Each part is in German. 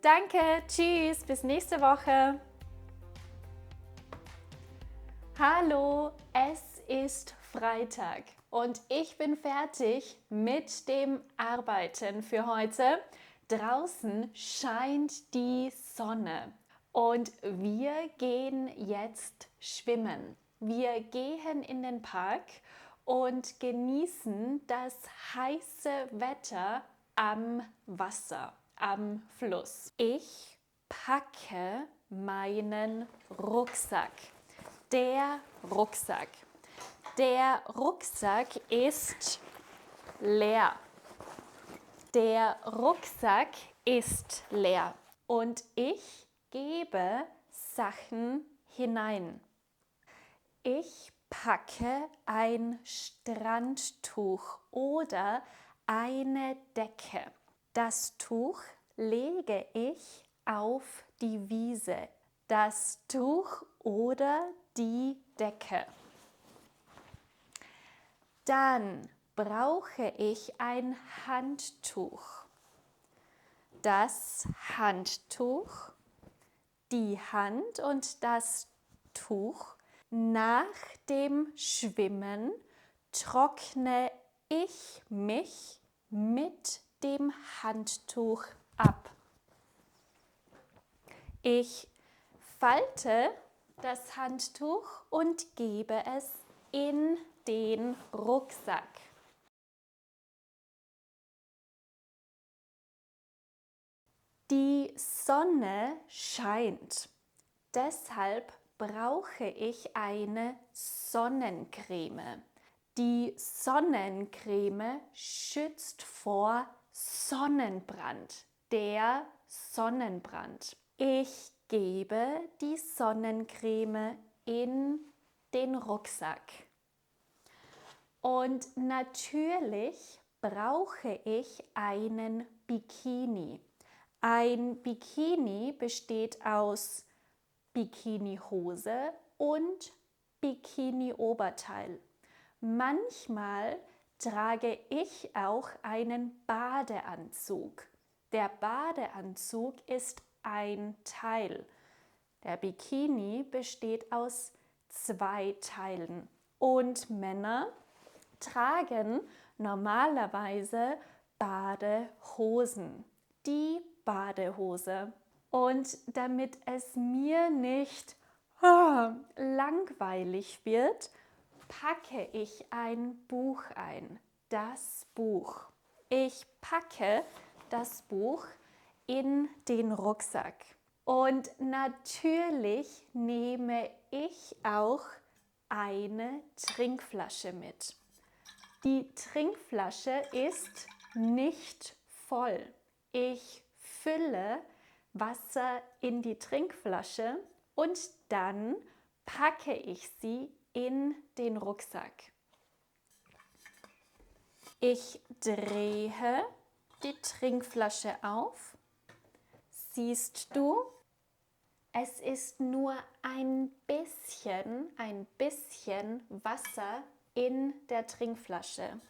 Danke, tschüss, bis nächste Woche. Hallo, es ist Freitag und ich bin fertig mit dem Arbeiten für heute. Draußen scheint die Sonne und wir gehen jetzt schwimmen. Wir gehen in den Park und genießen das heiße Wetter am Wasser, am Fluss. Ich packe meinen Rucksack. Der Rucksack. Der Rucksack ist leer. Der Rucksack ist leer und ich gebe Sachen hinein. Ich packe ein Strandtuch oder eine Decke. Das Tuch lege ich auf die Wiese. Das Tuch oder die Decke. Dann brauche ich ein Handtuch. Das Handtuch, die Hand und das Tuch. Nach dem Schwimmen trockne ich mich mit dem Handtuch ab. Ich falte das Handtuch und gebe es in den Rucksack. Die Sonne scheint, deshalb brauche ich eine Sonnencreme. Die Sonnencreme schützt vor Sonnenbrand, der Sonnenbrand. Ich gebe die Sonnencreme in den Rucksack. Und natürlich brauche ich einen Bikini. Ein Bikini besteht aus Bikinihose und Bikini-Oberteil. Manchmal trage ich auch einen Badeanzug. Der Badeanzug ist ein Teil. Der Bikini besteht aus 2 Teilen. Und Männer tragen normalerweise Badehosen. Die Badehose. Und damit es mir nicht langweilig wird, packe ich ein Buch ein. Das Buch. Ich packe das Buch in den Rucksack. Und natürlich nehme ich auch eine Trinkflasche mit. Die Trinkflasche ist nicht voll. Ich fülle Wasser in die Trinkflasche und dann packe ich sie in den Rucksack. Ich drehe die Trinkflasche auf. Siehst du, es ist nur ein bisschen Wasser in der Trinkflasche.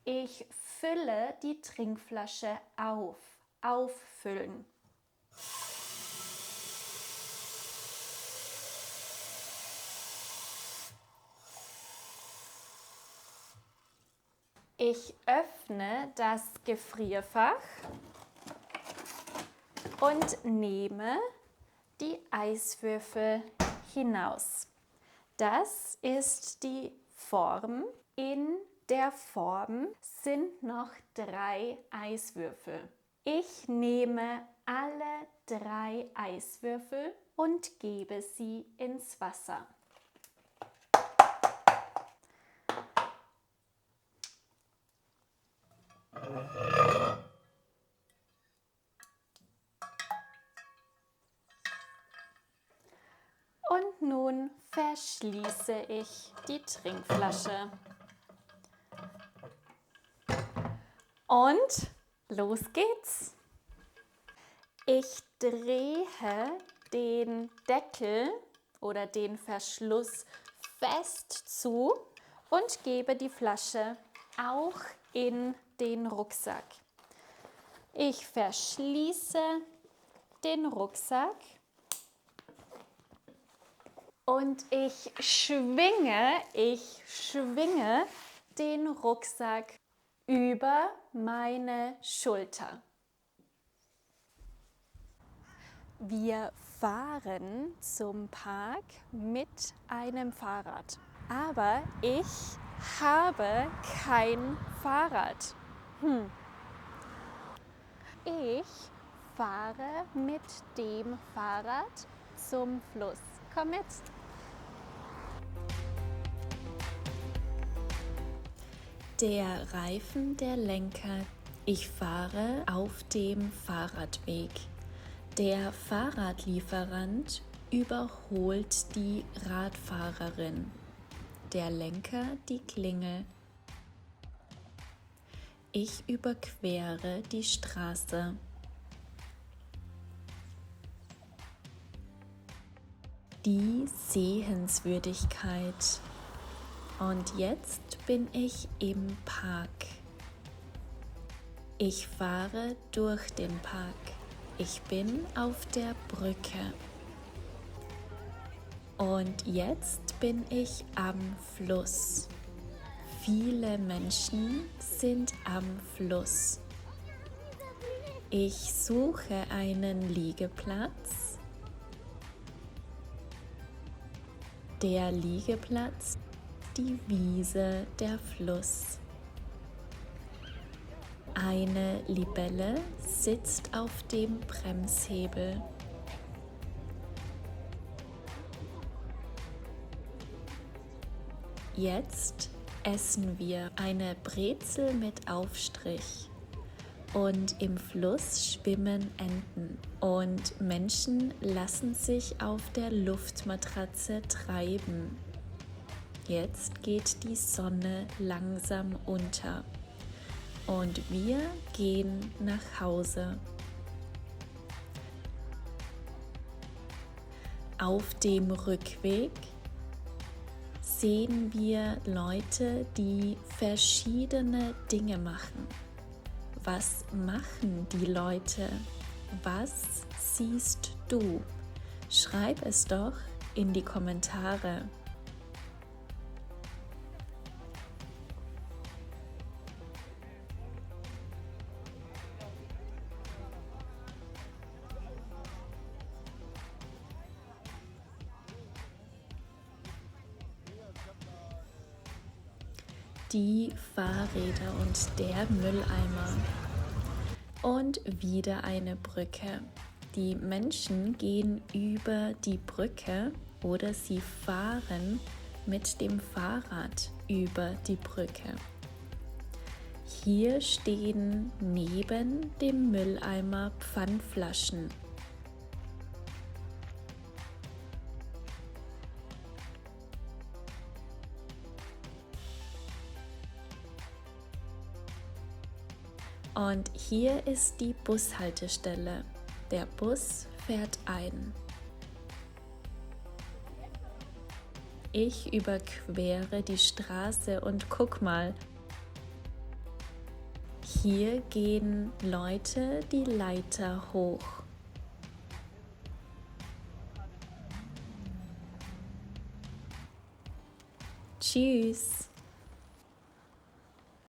Ich fülle die Trinkflasche auf. Auffüllen. Ich öffne das Gefrierfach und nehme die Eiswürfel hinaus. Das ist die Form. In der Form sind noch 3 Eiswürfel. Ich nehme alle 3 Eiswürfel und gebe sie ins Wasser. Und nun verschließe ich die Trinkflasche. Und los geht's! Ich drehe den Deckel oder den Verschluss fest zu und gebe die Flasche auch in den Rucksack. Ich verschließe den Rucksack und ich schwinge den Rucksack über meine Schulter. Wir fahren zum Park mit einem Fahrrad, aber ich habe kein Fahrrad. Ich fahre mit dem Fahrrad zum Fluss. Komm mit! Der Reifen der Lenker. Ich fahre auf dem Fahrradweg. Der Fahrradlieferant überholt die Radfahrerin. Der Lenker die Klingel. Ich überquere die Straße. Die Sehenswürdigkeit. Und jetzt bin ich im Park. Ich fahre durch den Park. Ich bin auf der Brücke. Und jetzt bin ich am Fluss. Viele Menschen sind am Fluss. Ich suche einen Liegeplatz. Der Liegeplatz, die Wiese, der Fluss. Eine Libelle sitzt auf dem Bremshebel. Jetzt essen wir eine Brezel mit Aufstrich. Und im Fluss schwimmen Enten. Und Menschen lassen sich auf der Luftmatratze treiben. Jetzt geht die Sonne langsam unter. Und wir gehen nach Hause. Auf dem Rückweg sehen wir Leute, die verschiedene Dinge machen. Was machen die Leute? Was siehst du? Schreib es doch in die Kommentare. Die Fahrräder und der Mülleimer. Und wieder eine Brücke. Die Menschen gehen über die Brücke oder sie fahren mit dem Fahrrad über die Brücke. Hier stehen neben dem Mülleimer Pfandflaschen. Und hier ist die Bushaltestelle. Der Bus fährt ein. Ich überquere die Straße und guck mal. Hier gehen Leute die Leiter hoch. Tschüss!